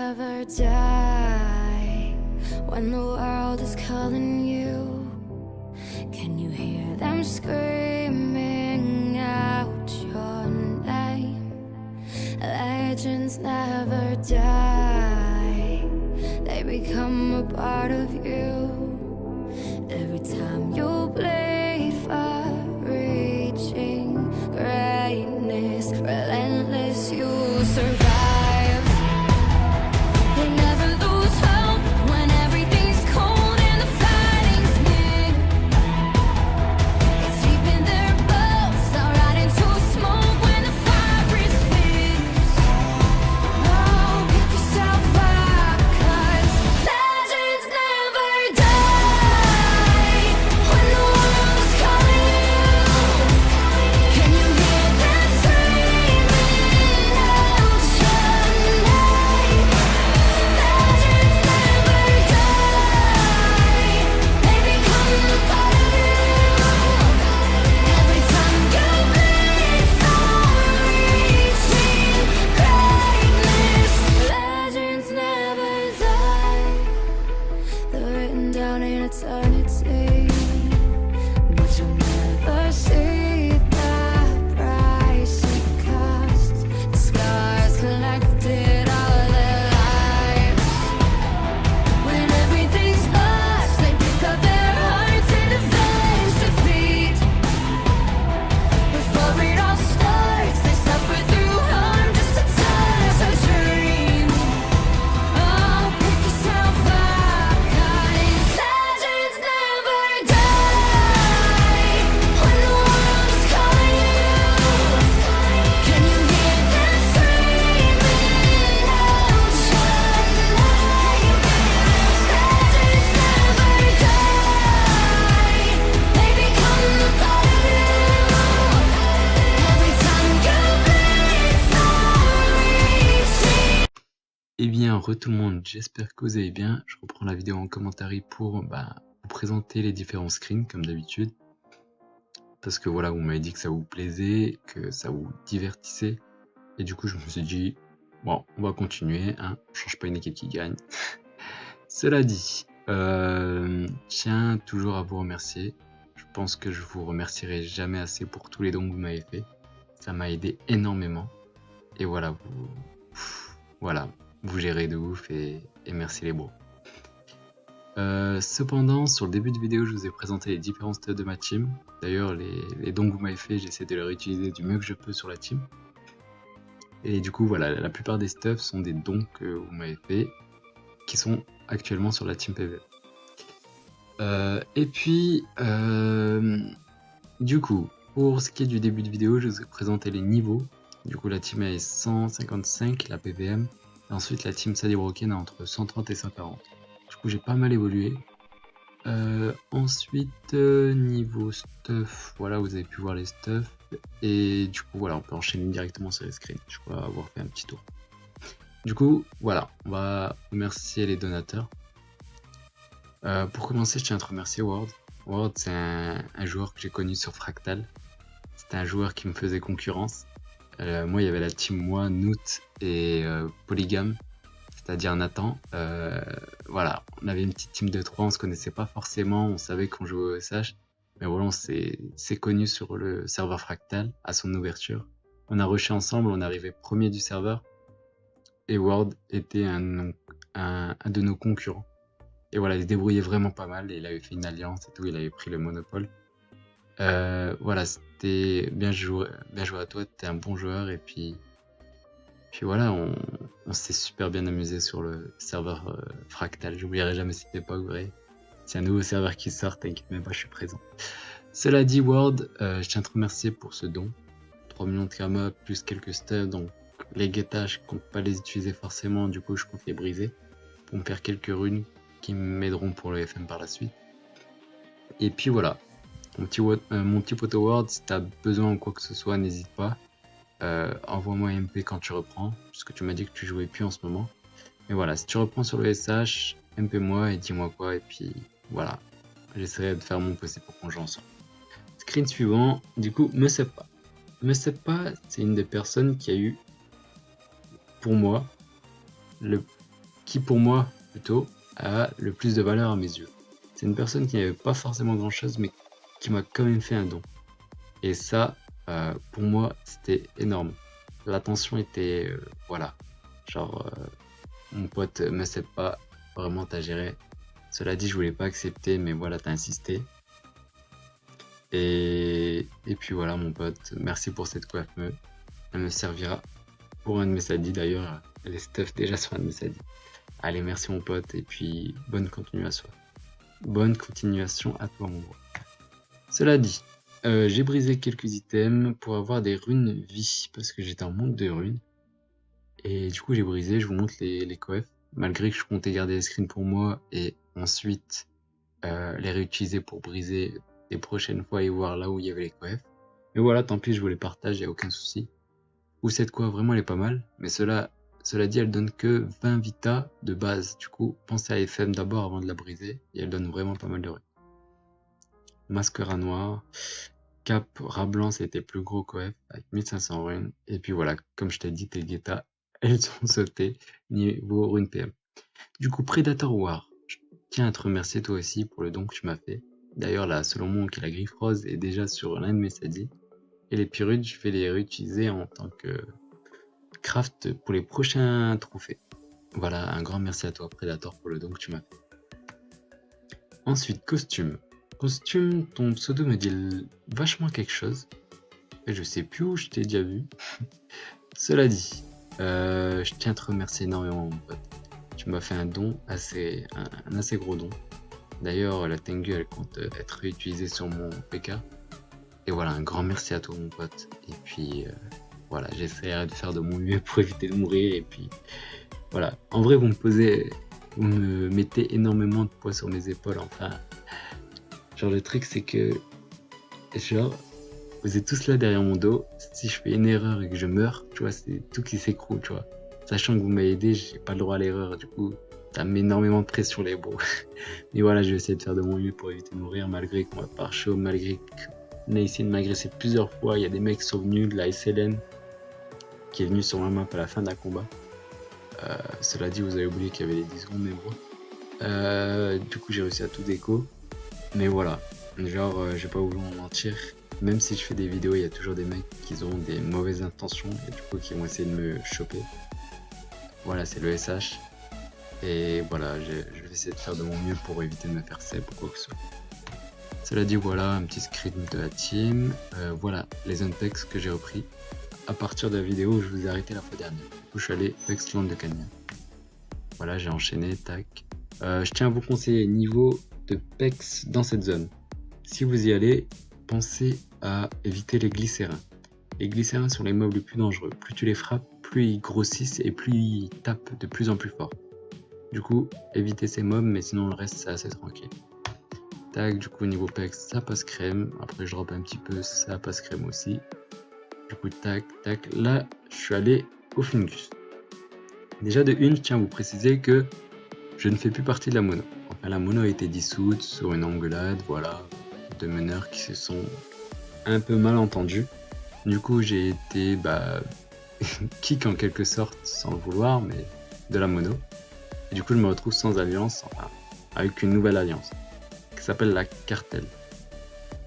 never die. When the world is calling you, can you hear them screaming out your name? Legends never die, they become a part of you. Every time you bleed for reaching greatness, relentless, you survive. They never lose hope when everything's cold and the fighting's near. It's deep in their bones, they'll ride into smoke when the fire is fierce. Oh, pick yourself up, 'cause legends never die. When the world's calling you, can you hear them screaming out your name? Legends never die, they become a part of you. Every time you bleed for reaching greatness, legends never die. They're written down in eternity, but you'll never see the price it costs. The scars collected all their lives. When everything's lost, they pick up their hearts and avenge defeat. Before it all starts, they suffer through harm just to touch a dream. Oh, pick yourself up, 'cause legends never die. When the world's calling you, can you hear them screaming out your name? Legends never die, they become a part of you. Every time you bleed for reaching. Eh bien, re tout le monde, j'espère que vous allez bien. Je reprends la vidéo en commentaire pour vous présenter les différents screens comme d'habitude. Parce que voilà, vous m'avez dit que ça vous plaisait, que ça vous divertissait. Et du coup, je me suis dit, bon, on va continuer, hein, on change pas une équipe qui gagne. Cela dit, tiens toujours à vous remercier. Je pense que je vous remercierai jamais assez pour tous les dons que vous m'avez fait. Ça m'a aidé énormément. Et voilà, vous gérez de ouf et merci les bros. Cependant, sur le début de vidéo, je vous ai présenté les différents stuffs de ma team. D'ailleurs, les dons que vous m'avez fait, j'essaie de les réutiliser du mieux que je peux sur la team. Et du coup, voilà, la plupart des stuffs sont des dons que vous m'avez fait, qui sont actuellement sur la team PV. Et puis, du coup, pour ce qui est du début de vidéo, je vous ai présenté les niveaux. Du coup, la team est 155, la PVM. Et ensuite, la team Sadie Broken est entre 130 et 140. Du coup, j'ai pas mal évolué. Ensuite, niveau stuff, voilà, vous avez pu voir les stuffs. Et du coup, voilà, on peut enchaîner directement sur les screens. Je crois avoir fait un petit tour. Du coup, voilà, on va remercier les donateurs. Pour commencer, je tiens à te remercier Ward. Ward, c'est un joueur que j'ai connu sur Fractal. C'était un joueur qui me faisait concurrence. Moi, il y avait la team moi, Noot et Polygame, c'est-à-dire Nathan. Voilà, on avait une petite team de 3, on se connaissait pas forcément, on savait qu'on jouait au SH. Mais voilà, on s'est connu sur le serveur Fractal à son ouverture. On a rushé ensemble, on est arrivé premier du serveur. Et Ward était un de nos concurrents. Et voilà, il se débrouillait vraiment pas mal. Et il avait fait une alliance et tout, il avait pris le monopole. Voilà, c'était bien joué à toi, t'es un bon joueur. Et puis voilà, on s'est super bien amusé sur le serveur Fractal. J'oublierai jamais cette époque, vrai. C'est un nouveau serveur qui sort, t'inquiète même pas, je suis présent. Cela dit, Ward, je tiens à te remercier pour ce don. 3 millions de karma plus quelques stuffs, donc les guettages, je compte pas les utiliser forcément, du coup je compte les briser pour me faire quelques runes qui m'aideront pour le FM par la suite. Et puis voilà, mon petit poteau Ward, si t'as besoin ou quoi que ce soit, n'hésite pas. Envoie-moi un MP quand tu reprends, parce que tu m'as dit que tu jouais plus en ce moment. Mais voilà, si tu reprends sur le SH, MP-moi et dis-moi quoi, et puis voilà, j'essaierai de faire mon possible pour qu'on joue ensemble. Screen suivant, du coup, Messepa. Messepa, c'est une des personnes qui a eu, pour moi, le qui pour moi, plutôt, a le plus de valeur à mes yeux. C'est une personne qui n'avait pas forcément grand chose, mais qui m'a quand même fait un don. Et ça, pour moi, c'était énorme. L'attention était, voilà, genre, mon pote me sait pas, vraiment t'as géré. Cela dit, je voulais pas accepter, mais voilà, t'as insisté. Et puis voilà, mon pote, merci pour cette coiffe. Elle me servira pour un de mes sadis d'ailleurs. Elle est stuff déjà sur un de mes sadis. Allez, merci mon pote, et puis bonne continuation. Bonne continuation à toi, mon gros. Cela dit, j'ai brisé quelques items pour avoir des runes vie, parce que j'étais en manque de runes. Et du coup, j'ai brisé, je vous montre les coefs. Malgré que je comptais garder les screens pour moi et ensuite les réutiliser pour briser les prochaines fois et voir là où il y avait les coefs. Mais voilà, tant pis, je vous les partage, il n'y a aucun souci. Ou cette coiffe, vraiment, elle est pas mal. Mais cela dit, elle donne que 20 vita de base. Du coup, pensez à FM d'abord avant de la briser. Et elle donne vraiment pas mal de runes. Masquera noir. Cap rat blanc, c'était plus gros coef avec 1500 runes. Et puis voilà, comme je t'ai dit, tes guetta, elles sont sautées niveau rune PM. Du coup, Predator War. Je tiens à te remercier toi aussi pour le don que tu m'as fait. D'ailleurs, la Solomon qui est la griffe rose est déjà sur l'un de mes sadis. Et les pyrudes, je vais les réutiliser en tant que craft pour les prochains trophées. Voilà, un grand merci à toi Predator pour le don que tu m'as fait. Ensuite, costume. Costume, ton pseudo me dit vachement quelque chose. Et je sais plus où je t'ai déjà vu. Cela dit, je tiens à te remercier énormément mon pote. Tu m'as fait un don, un assez gros don. D'ailleurs, la Tengu, elle compte être réutilisée sur mon PK. Et voilà, un grand merci à toi mon pote. Et puis, voilà, j'essaierai de faire de mon mieux pour éviter de mourir. Et puis, voilà. En vrai, vous me mettez énormément de poids sur mes épaules. Enfin, genre le truc, c'est que, genre, vous êtes tous là derrière mon dos. Si je fais une erreur et que je meurs, tu vois, c'est tout qui s'écroule, tu vois. Sachant que vous m'avez aidé, j'ai pas le droit à l'erreur. Du coup, ça me met énormément de pression les bros. Mais voilà, je vais essayer de faire de mon mieux pour éviter de mourir, malgré qu'on va par chaud, malgré qu'on a essayé de m'agresser plusieurs fois. Il y a des mecs qui sont venus de la SLN qui est venu sur ma map à la fin d'un combat. Cela dit, vous avez oublié qu'il y avait les 10 secondes, mais bon. Du coup, j'ai réussi à tout déco. Mais voilà, genre, j'ai pas voulu en mentir. Même si je fais des vidéos, il y a toujours des mecs qui ont des mauvaises intentions et du coup qui vont essayer de me choper. Voilà, c'est le SH. Et voilà, je vais essayer de faire de mon mieux pour éviter de me faire sep ou quoi que ce soit. Cela dit, voilà, un petit screen de la team. Voilà, les unpex que j'ai repris. À partir de la vidéo où je vous ai arrêté la fois dernière. Du coup, je suis allé Pexland de Cagna. Voilà, j'ai enchaîné, tac. Je tiens à vous conseiller niveau de Pex dans cette zone. Si vous y allez, pensez à éviter les glycérins. Les glycérins sont les mobs les plus dangereux. Plus tu les frappes, plus ils grossissent et plus ils tapent de plus en plus fort. Du coup, évitez ces mobs, mais sinon le reste c'est assez tranquille. Tac, du coup niveau Pex, ça passe crème. Après je drop un petit peu, ça passe crème aussi. Du coup, tac, tac. Là, je suis allé au Fungus. Déjà de une, je tiens à vous préciser que je ne fais plus partie de la mono. Enfin, la mono a été dissoute sur une engueulade, voilà, de meneurs qui se sont un peu mal entendus. Du coup, j'ai été, kick en quelque sorte, sans le vouloir, mais de la mono. Et du coup, je me retrouve sans alliance, enfin, avec une nouvelle alliance, qui s'appelle la Cartel.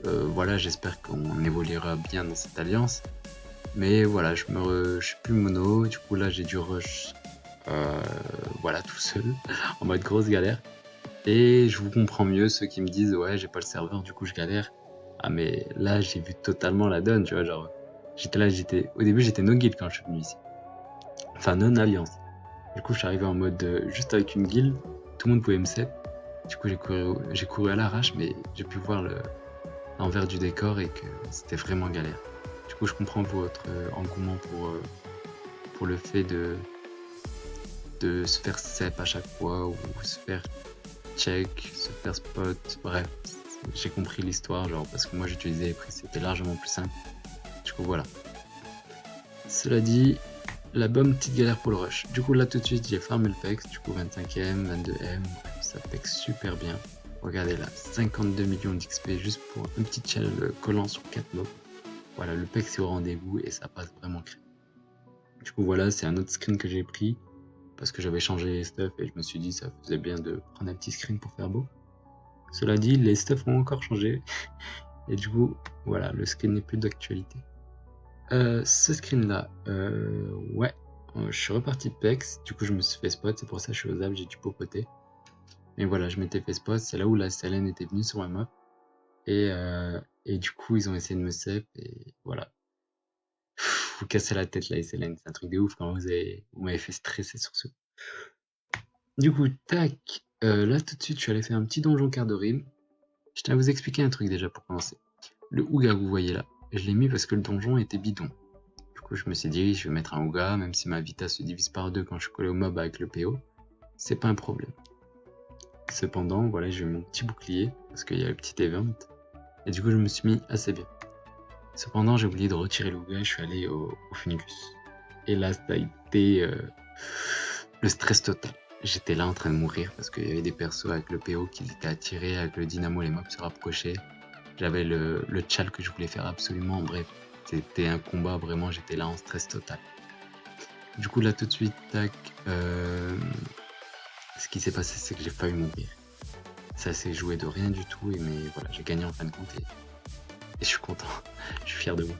Voilà, j'espère qu'on évoluera bien dans cette alliance. Mais voilà, je suis plus mono, du coup là j'ai du rush, voilà, tout seul, en mode grosse galère. Et je vous comprends mieux ceux qui me disent ouais j'ai pas le serveur, du coup je galère. Ah mais là j'ai vu totalement la donne, tu vois, genre au début j'étais no guild quand je suis venu ici. Enfin non alliance. Du coup je suis arrivé en mode juste avec une guild, tout le monde pouvait me sep. Du coup j'ai couru à l'arrache, mais j'ai pu voir l'envers du décor et que c'était vraiment galère. Du coup, je comprends votre engouement pour le fait de se faire sep à chaque fois ou se faire check, se faire spot. Bref, j'ai compris l'histoire, genre parce que moi j'utilisais les prix, c'était largement plus simple. Du coup, voilà. Cela dit, la bonne petite galère pour le rush. Du coup, là tout de suite, j'ai farmé le pex, du coup 25ème, 22ème, ça pex super bien. Regardez là, 52 millions d'XP juste pour un petit challenge collant sur 4 mobs. Voilà, le pex est au rendez-vous et ça passe vraiment crème. Du coup voilà, c'est un autre screen que j'ai pris parce que j'avais changé les stuff et je me suis dit ça faisait bien de prendre un petit screen pour faire beau. Cela dit, les stuff ont encore changé et du coup, voilà, le screen n'est plus d'actualité. Ce screen là, ouais, je suis reparti de PEX, du coup je me suis fait spot, c'est pour ça que je suis aux arbres, j'ai dû popoter. Mais voilà, je m'étais fait spot, c'est là où la Selene était venue sur ma map. Et du coup, ils ont essayé de me sep, et voilà. Vous cassez la tête, la SLN, c'est un truc de ouf quand vous m'avez fait stresser sur ce. Du coup, tac, là tout de suite, je suis allé faire un petit donjon quart de rime. Je tiens à vous expliquer un truc déjà pour commencer. Le Ouga que vous voyez là, je l'ai mis parce que le donjon était bidon. Du coup, je me suis dit, je vais mettre un Ouga, même si ma Vita se divise par deux quand je suis collé au mob avec le PO, c'est pas un problème. Cependant, voilà, j'ai mon petit bouclier, parce qu'il y a le petit event, et du coup, je me suis mis assez bien. Cependant, j'ai oublié de retirer le Ouga, je suis allé au Fungus. Et là, ça a été le stress total. J'étais là en train de mourir parce qu'il y avait des persos avec le PO qui étaient attirés, avec le dynamo, les mobs se rapprochaient. J'avais le tchal que je voulais faire absolument, bref. C'était un combat, vraiment, j'étais là en stress total. Du coup, là, tout de suite, tac, ce qui s'est passé, c'est que j'ai failli mourir. Ça s'est joué de rien du tout, mais voilà, j'ai gagné en fin de compte et je suis content, je suis fier de moi.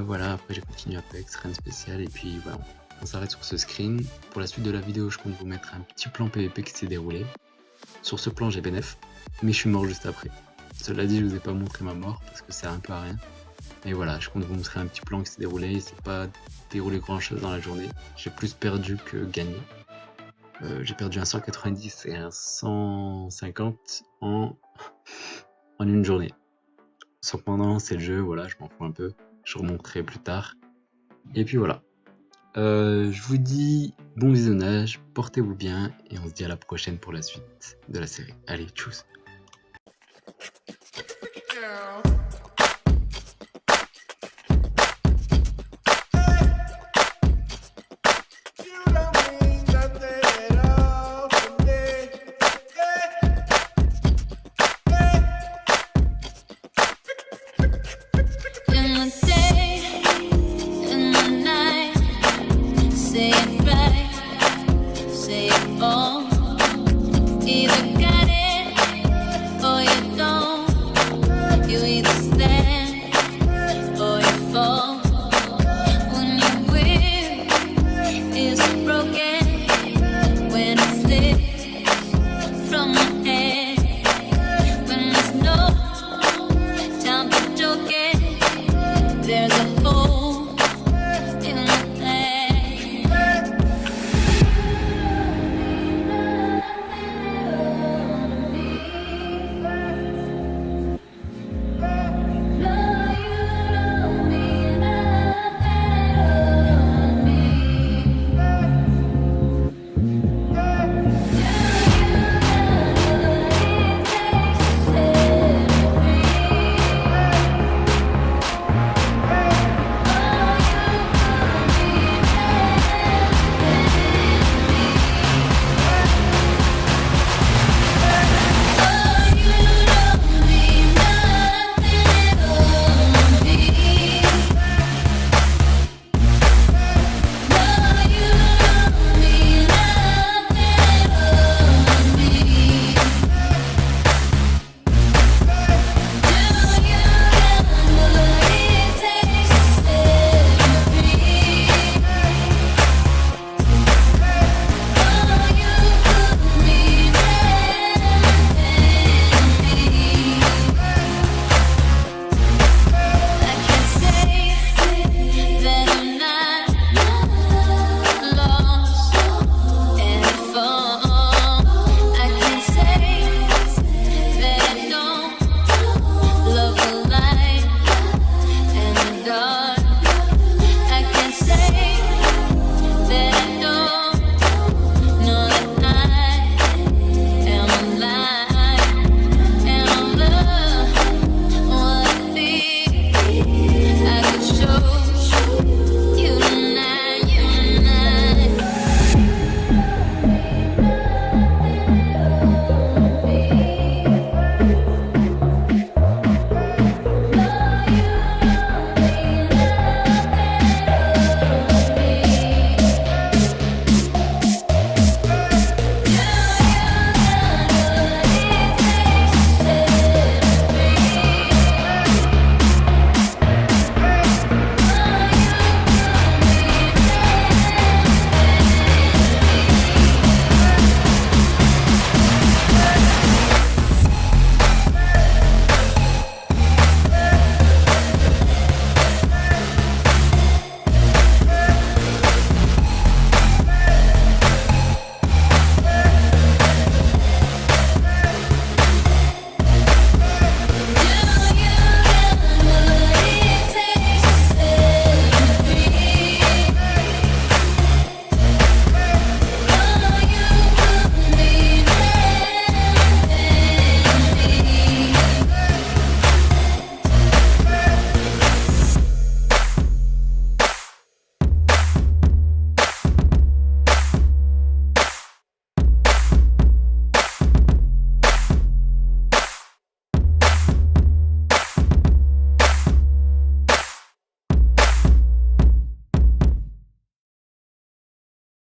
Voilà, après j'ai continué Apex, rien de spécial, et puis voilà, on s'arrête sur ce screen. Pour la suite de la vidéo, je compte vous mettre un petit plan PVP qui s'est déroulé. Sur ce plan, j'ai BNF, mais je suis mort juste après. Cela dit, je vous ai pas montré ma mort, parce que ça sert un peu à rien. Mais voilà, je compte vous montrer un petit plan qui s'est déroulé, il s'est pas déroulé grand chose dans la journée. J'ai plus perdu que gagné. J'ai perdu un 190 et un 150 en une journée. Cependant, c'est le jeu, voilà, je m'en fous un peu. Je remonterai plus tard. Et puis voilà. Je vous dis bon visionnage, portez-vous bien, et on se dit à la prochaine pour la suite de la série. Allez, tchuss!